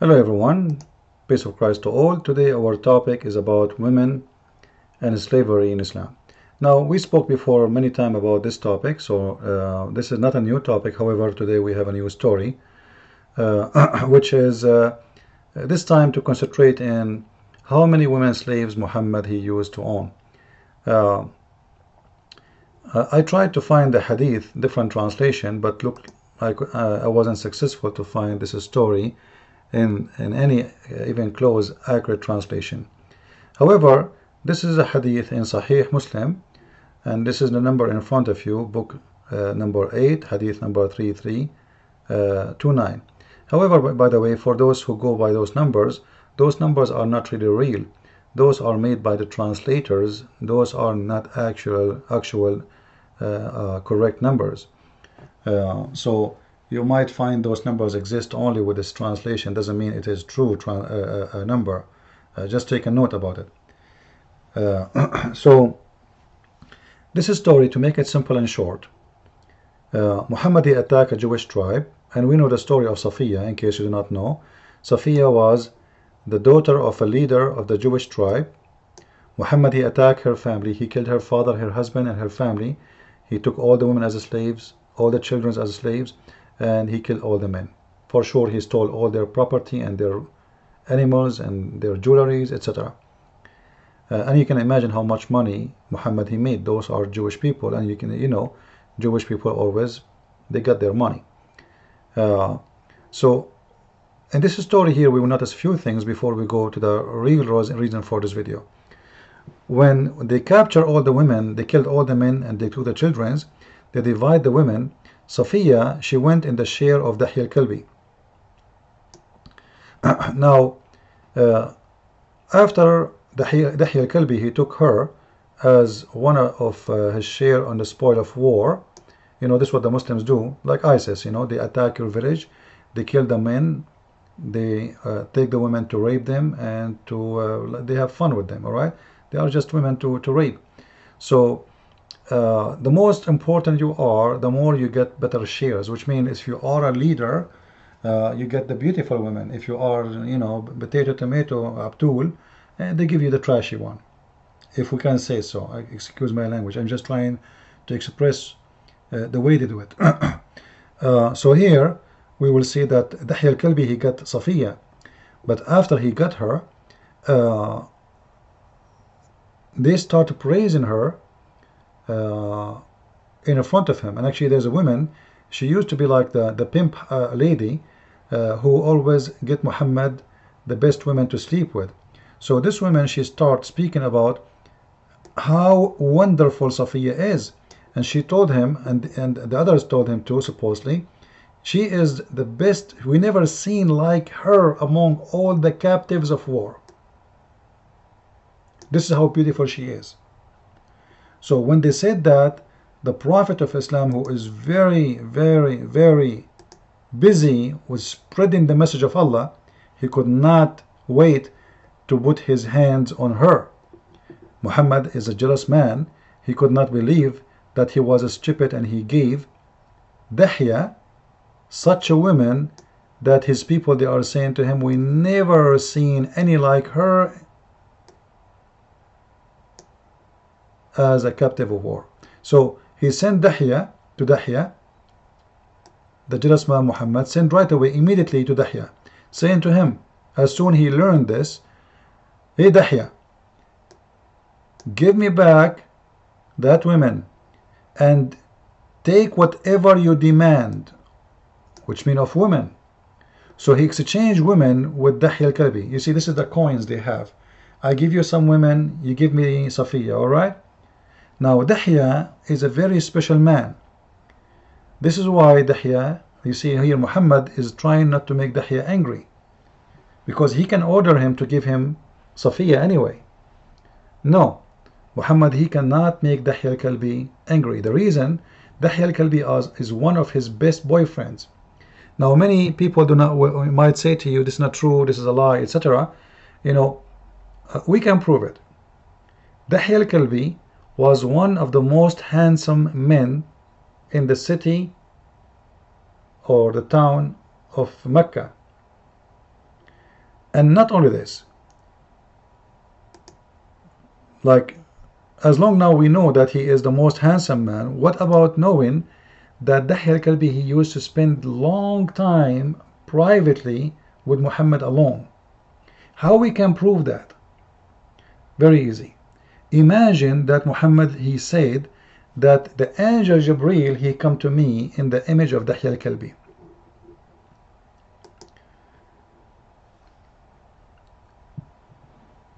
Hello everyone, peace of Christ to all. Today our topic is about women and slavery in Islam. Now we spoke before many times about this topic, so this is not a new topic. However, today we have a new story, which is this time to concentrate in how many women slaves Muhammad he used to own. I tried to find the hadith, different translation, but look, I wasn't successful to find this story in any even close accurate translation. However, this is a hadith in Sahih Muslim, and this is the number in front of you, book number 8, hadith number 3329. However, by the way, for those who go by those numbers are not really real. Those are made by the translators. Those are not actual correct numbers. So you might find those numbers exist only with this translation. Doesn't mean it is true number. Just take a note about it. So this is story, to make it simple and short. Muhammad attacked a Jewish tribe, and we know the story of Safiya. In case you do not know, Safiya was the daughter of a leader of the Jewish tribe. Muhammad attacked her family. He killed her father, her husband, and her family. He took all the women as slaves, all the children as slaves, and he killed all the men. For sure, he stole all their property and their animals and their jewelries, etc. And you can imagine how much money Muhammad he made. Those are Jewish people, and Jewish people always, they got their money. So in this story here, we will notice a few things before we go to the real reason for this video. When they capture all the women, they killed all the men and they took the children, they divide the women. Safiya, she went in the share of Dahya al-Kalbi. Now, after Dahya al-Kalbi, he took her as one of his share on the spoil of war. This is what the Muslims do, like ISIS. They attack your village, they kill the men, they take the women to rape them, and they have fun with them. All right, they are just women to rape. So the most important you are, the more you get better shares, which means if you are a leader, you get the beautiful women. If you are, potato, tomato, Abdul, they give you the trashy one, if we can say so. Excuse my language. I'm just trying to express the way they do it. So here we will see that Dahya al-Kalbi, he got Safiya, but after he got her, they start praising her in front of him. And actually there's a woman, she used to be like the pimp lady who always get Muhammad the best women to sleep with. So this woman, she starts speaking about how wonderful Safiya is, and she told him, and the others told him too, supposedly, she is the best, we never seen like her among all the captives of war. This is how beautiful she is. So when they said that, the Prophet of Islam, who is very, very, very busy with spreading the message of Allah, he could not wait to put his hands on her. Muhammad is a jealous man. He could not believe that he was stupid, and he gave Dahya such a woman that his people, they are saying to him, we never seen any like her as a captive of war. So he sent Dahya to Dahya. The jealous man Muhammad sent right away, immediately to Dahya, saying to him, as soon he learned this, hey Dahya, give me back that woman and take whatever you demand, which means of women. So he exchanged women with Dahya al-Kalbi. You see, this is the coins they have. I give you some women, you give me Safiya, all right? Now Dahya is a very special man. This is why Dahya, you see here, Muhammad is trying not to make Dahya angry, because he can order him to give him Safiya anyway. No, Muhammad, he cannot make Dahya al-Kalbi angry. The reason, Dahya al-Kalbi is one of his best boyfriends. Now many people might say to you, this is not true, this is a lie, etc. We can prove it. Dahya al-Kalbi was one of the most handsome men in the city or the town of Mecca. And not only this, like, as long now we know that he is the most handsome man, what about knowing that Dahya al-Kalbi, he used to spend long time privately with Muhammad alone? How we can prove that? Very easy. Imagine that Muhammad, he said that the angel Jibreel, he come to me in the image of Dahya al-Kalbi.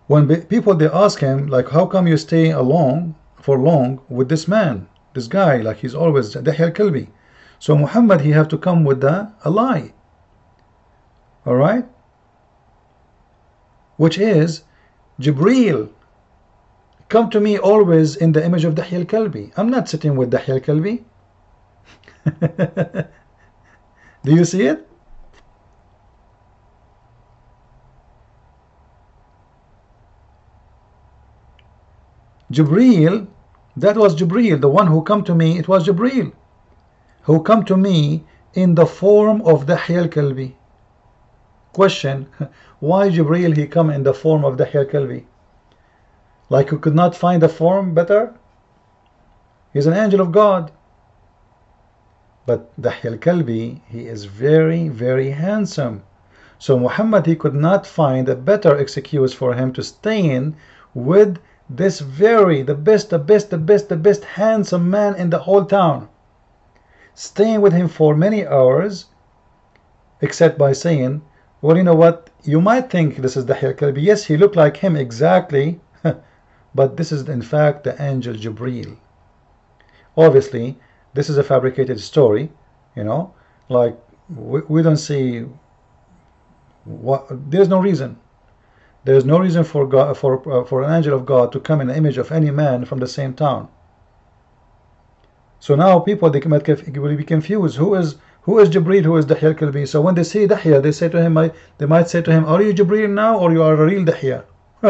When people, they ask him, like, how come you stay alone for long with this man, this guy, like he's always Dahya al-Kalbi? So Muhammad, he have to come with a lie, all right, which is Jibreel come to me always in the image of Dahya al-Kalbi. I'm not sitting with Dahya al-Kalbi. Do you see it? Jibreel, that was Jibreel, the one who come to me, it was Jibreel who come to me in the form of Dahya al-Kalbi. Question, why Jibreel he come in the form of Dahya al-Kalbi? Like you could not find a form better? He's an angel of God. But Dahya al-Kalbi, he is very, very handsome. So Muhammad, he could not find a better excuse for him to stay in with this the best handsome man in the whole town. Staying with him for many hours, except by saying, well, you know what, you might think this is Dahya al-Kalbi. Yes, he looked like him exactly, but this is in fact the angel Jibreel. Obviously, this is a fabricated story, you know, like we don't see what, there's no reason. There is no reason for God, for an angel of God to come in the image of any man from the same town. So now people, they might be confused. Who is Jibreel? Who is Dahya al-Kalbi? So when they see Dahya, they say to him, they might say to him, are you Jibreel now, or you are a real Dahya? You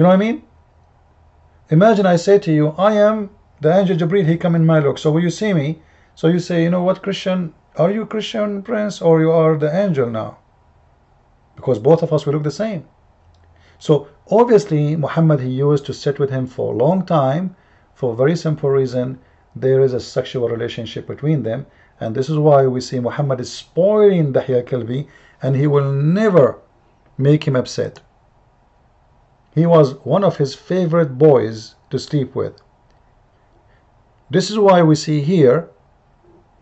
know what I mean? Imagine I say to you, I am the angel Jibreel. He come in my look. So when you see me, so you say, you know what, Christian? Are you Christian Prince, or you are the angel now? Because both of us will look the same. So obviously Muhammad, he used to sit with him for a long time for a very simple reason. There is a sexual relationship between them, and this is why we see Muhammad is spoiling Dahya al-Kalbi, and he will never make him upset. He was one of his favorite boys to sleep with. This is why we see here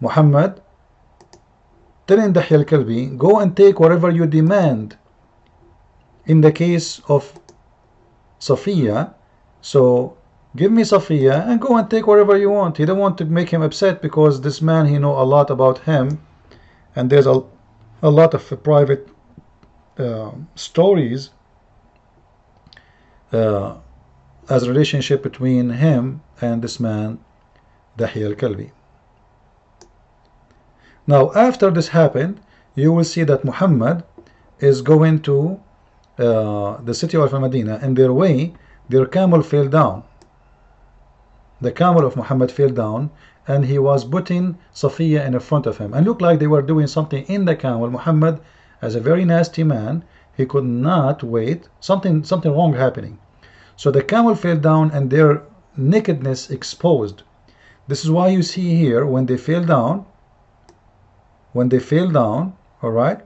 Muhammad telling Dahya al-Kalbi, go and take whatever you demand. In the case of Safiya, so give me Safiya and go and take whatever you want. He don't want to make him upset, because this man, he know a lot about him, and there's a lot of private stories as a relationship between him and this man Dahya al-Kalbi. Now after this happened, you will see that Muhammad is going to the city of Medina. In their way, their camel fell down. The camel of Muhammad fell down, and he was putting Safiya in front of him, and looked like they were doing something in the camel. Muhammad, as a very nasty man, he could not wait. Something wrong happening. So the camel fell down, and their nakedness exposed. This is why you see here, when they fell down, all right,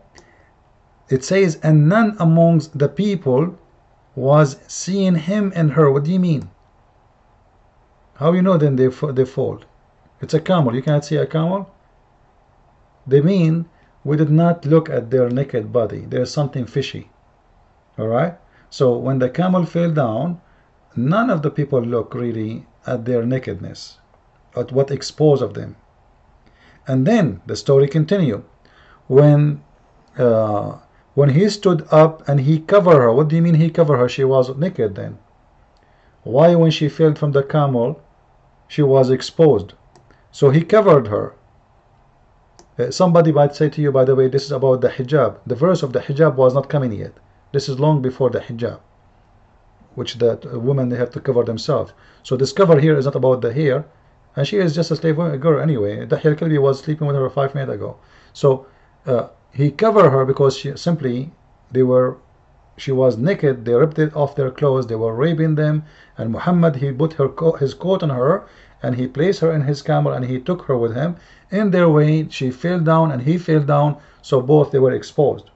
it says, and none amongst the people was seeing him and her. What do you mean? How you know then they fall? It's a camel. You cannot see a camel? They mean we did not look at their naked body. There's something fishy. All right? So when the camel fell down, none of the people look really at their nakedness, at what exposed of them. And then the story continue. When he stood up and he covered her. What do you mean he covered her? She was naked then. Why, when she fell from the camel, she was exposed? So he covered her. Somebody might say to you, by the way, this is about the hijab. The verse of the hijab was not coming yet. This is long before the hijab, which that women, they have to cover themselves. So this cover here is not about the hair, and she is just a slave girl anyway. Dahya al-Kalbi was sleeping with her 5 minutes ago. So he covered her because she simply they were, she was naked, they ripped it off their clothes, they were raping them, and Muhammad, he put his coat on her, and he placed her in his camel, and he took her with him. In their way, she fell down and he fell down, so both they were exposed.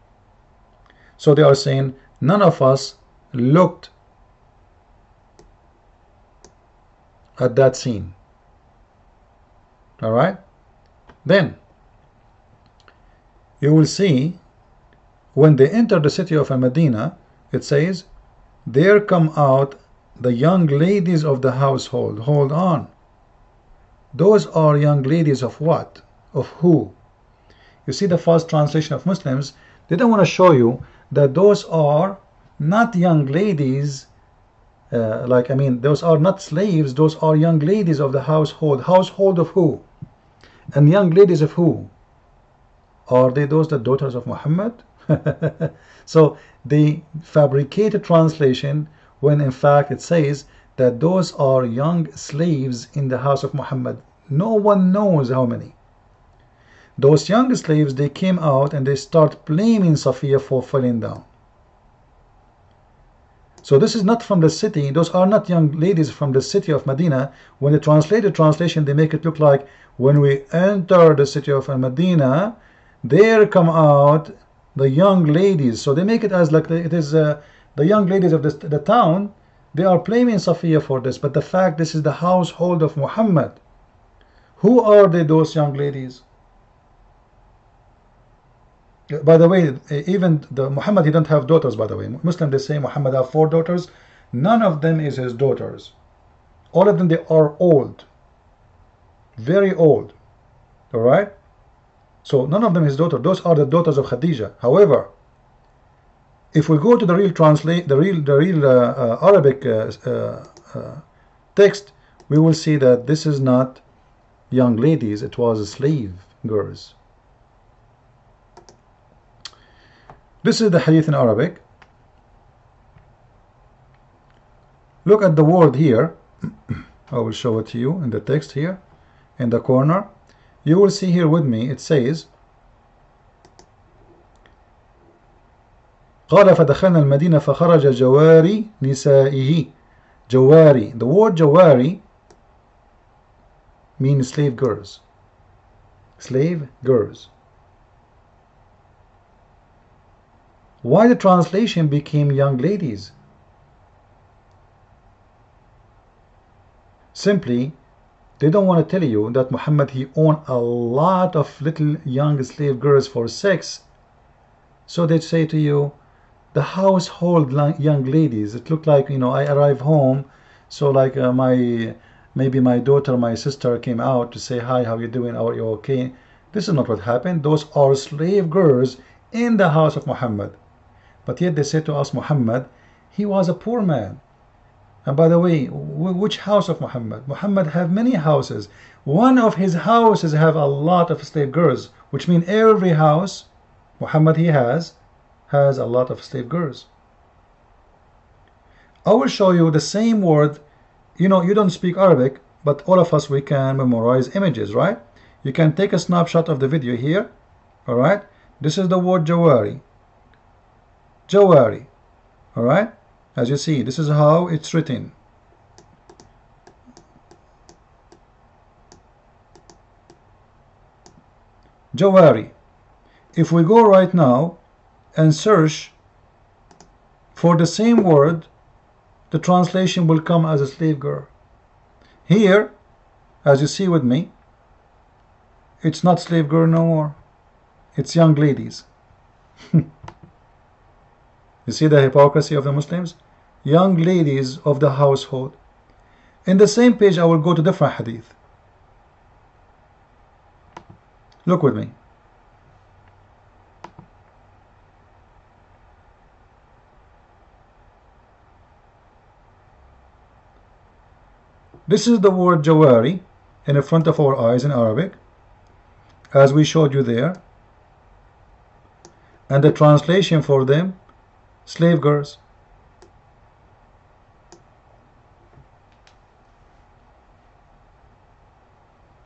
So they are saying none of us looked at that scene. All right, then you will see when they enter the city of Medina, it says, there come out the young ladies of the household. Hold on. Those are young ladies of what? Of who? You see, the false translation of Muslims, they don't want to show you that those are not young ladies, those are not slaves, those are young ladies of the household. Household of who? And young ladies of who? Are they those the daughters of Muhammad? So they fabricated translation when in fact it says that those are young slaves in the house of Muhammad. No one knows how many. Those young slaves, they came out and they start blaming Safiya for falling down. So this is not from the city. Those are not young ladies from the city of Medina. When they translate the translation, they make it look like when we enter the city of Medina, there come out the young ladies. So they make it as like it is the young ladies of the town. They are blaming Safiya for this, but the fact this is the household of Muhammad. Who are they, those young ladies? By the way, even the Muhammad, he don't have daughters, by the way. Muslim, they say Muhammad have 4 daughters. None of them is his daughters. All of them, they are old. Very old. Alright? So none of them is daughter. Those are the daughters of Khadija. However, if we go to the real Arabic text, we will see that this is not young ladies. It was slave girls. This is the hadith in Arabic. Look at the word here. I will show it to you in the text here in the corner. You will see here with me, it says قال فدخلنا المدينة فخرج جواري نسائه. جواري, the word jawari means slave girls. Slave girls. Why the translation became young ladies? Simply, they don't want to tell you that Muhammad, he owned a lot of little young slave girls for sex. So they say to you, the household young ladies. It looked like, you know, I arrive home, so like maybe my daughter, my sister came out to say, hi, how you doing? Are you okay? This is not what happened. Those are slave girls in the house of Muhammad. But yet they say to us, Muhammad, he was a poor man. And by the way, which house of Muhammad? Muhammad have many houses. One of his houses have a lot of slave girls, which means every house Muhammad he has a lot of slave girls. I will show you the same word. You know, you don't speak Arabic, but all of us, we can memorize images, right? You can take a snapshot of the video here. All right, this is the word jawari. Jawari. All right, as you see, this is how it's written. Jawari. If we go right now and search for the same word, the translation will come as a slave girl. Here, as you see with me, it's not slave girl no more. It's young ladies. You see the hypocrisy of the Muslims? Young ladies of the household. In the same page, I will go to different hadith. Look with me. This is the word jawari in the front of our eyes in Arabic, as we showed you there. And the translation for them, slave girls.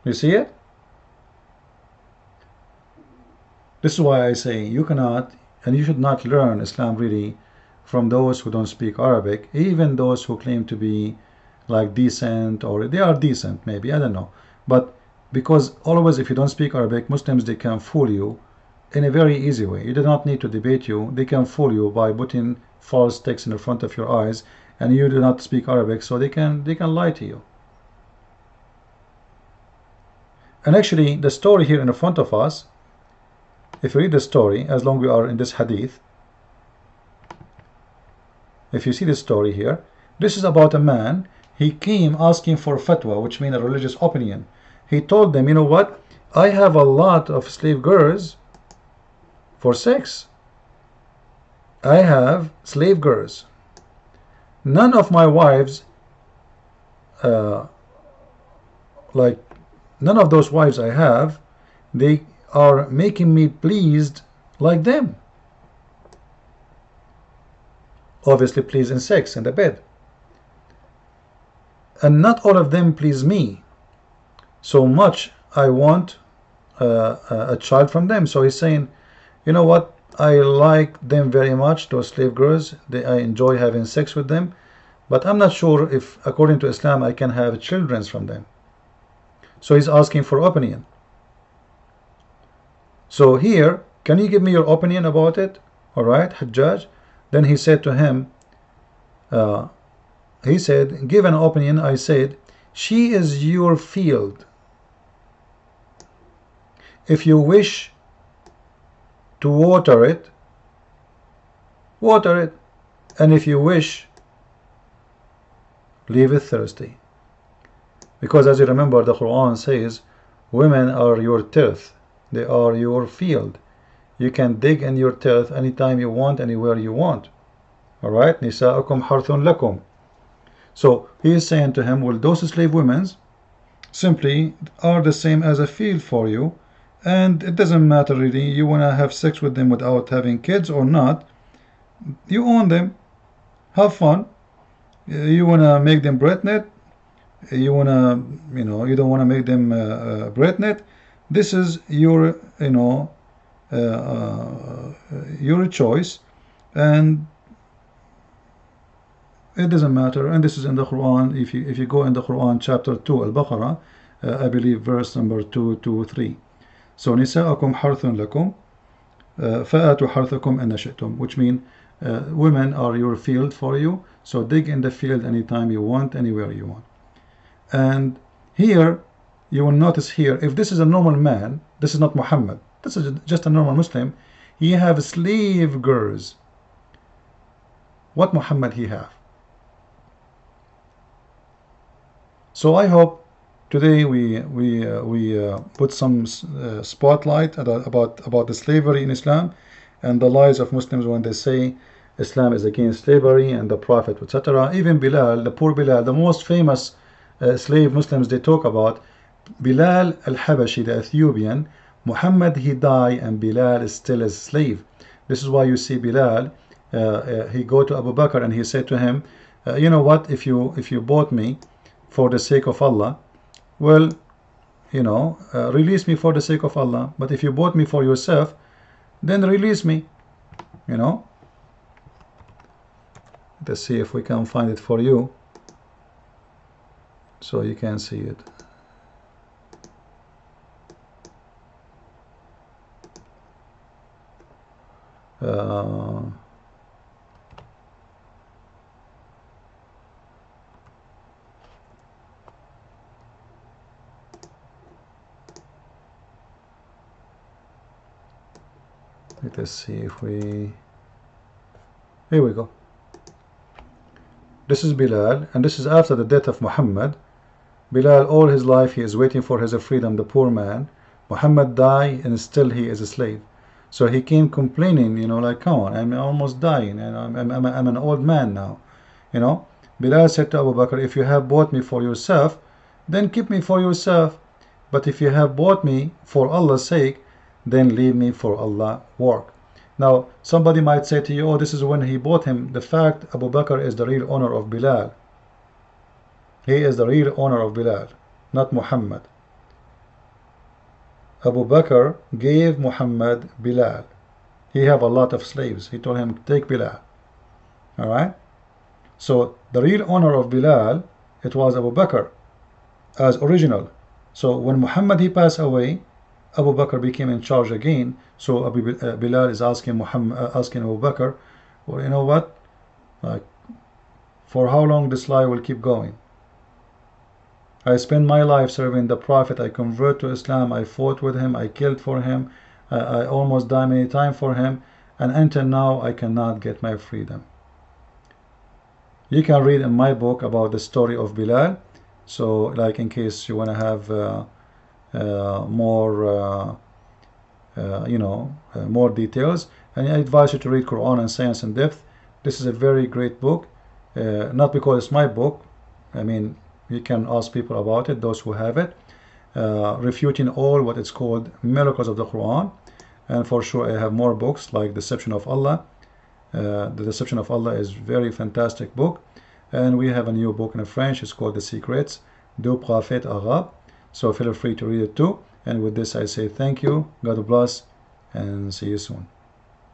You see it? This is why I say you cannot And you should not learn Islam really from those who don't speak Arabic, even those who claim to be like decent, or they are decent maybe, I don't know. But because always if you don't speak Arabic, Muslims, they can fool you in a very easy way. You do not need to debate you. They can fool you by putting false text in the front of your eyes, and you do not speak Arabic, so they can lie to you. And actually, the story here in front of us, if you read the story, as long as we are in this hadith, if you see the story here, this is about a man. He came asking for fatwa, which means a religious opinion. He told them, you know what? I have a lot of slave girls for sex. I have slave girls. None of my wives, like none of those wives I have, they are making me pleased like them. Obviously pleased in sex, in the bed. And not all of them please me so much. I want a child from them. So he's saying, you know what, I like them very much, those slave girls. I enjoy having sex with them, but I'm not sure if according to Islam I can have children from them. So he's asking for opinion. So here, can you give me your opinion about it? Alright, Hajjaj. Then he said to him, he said, give an opinion. I said, she is your field. If you wish to water it, water it. And if you wish, leave it thirsty. Because as you remember, the Quran says, women are your turf. They are your field. You can dig in your turf anytime you want, anywhere you want. Alright? Nisa'ukum harthun lakum. So he is saying to him, well, those slave women simply are the same as a field for you, and it doesn't matter really, you want to have sex with them without having kids or not, you own them, have fun. You want to make them pregnant, you want to, you don't want to make them pregnant, this is your, your choice, and it doesn't matter. And this is in the Quran. If you go in the Quran, chapter 2, Al-Baqarah, I believe verse number 223. So nisa'akum harthun lakum fa'atu harthakum in shi'tum, which means women are your field for you, so dig in the field anytime you want, anywhere you want. And here you will notice here, if this is a normal man, this is not Muhammad, this is just a normal Muslim, he have slave girls. What Muhammad he have? So I hope today we put some spotlight about the slavery in Islam and the lies of Muslims when they say Islam is against slavery and the Prophet, etc. Even Bilal, the poor Bilal, the most famous slave Muslims they talk about, Bilal al-Habashi, the Ethiopian, Muhammad he died and Bilal is still a slave. This is why you see Bilal, he go to Abu Bakr and he said to him, you know what, if you bought me for the sake of Allah, well, release me for the sake of Allah. But if you bought me for yourself, then release me. Let's see if we can find it for you so you can see it. Let us see if we... Here we go. This is Bilal, and this is after the death of Muhammad. Bilal, all his life he is waiting for his freedom, the poor man. Muhammad died and still he is a slave. So he came complaining, like, come on, I'm almost dying, and I'm an old man now. Bilal said to Abu Bakr, if you have bought me for yourself, then keep me for yourself. But if you have bought me for Allah's sake, then leave me for Allah work. Now, somebody might say to you, oh, this is when he bought him. The fact, Abu Bakr is the real owner of Bilal. He is the real owner of Bilal, not Muhammad. Abu Bakr gave Muhammad Bilal. He have a lot of slaves. He told him, take Bilal. All right. So the real owner of Bilal, it was Abu Bakr as original. So when Muhammad he passed away, Abu Bakr became in charge again. So Bilal is asking asking Abu Bakr, well, you know what? Like, for how long this lie will keep going? I spent my life serving the Prophet. I convert to Islam. I fought with him. I killed for him. I almost died many times for him. And until now, I cannot get my freedom. You can read in my book about the story of Bilal. So, like, in case you want to have more, more details. And I advise you to read Quran and Science in Depth. This is a very great book. Not because it's my book. I mean, you can ask people about it, those who have it, refuting all what is called miracles of the Quran. And for sure I have more books like Deception of Allah. The Deception of Allah is very fantastic book. And we have a new book in French. It's called The Secrets du Prophète Arabe. So feel free to read it too. And with this I say thank you, God bless, and see you soon.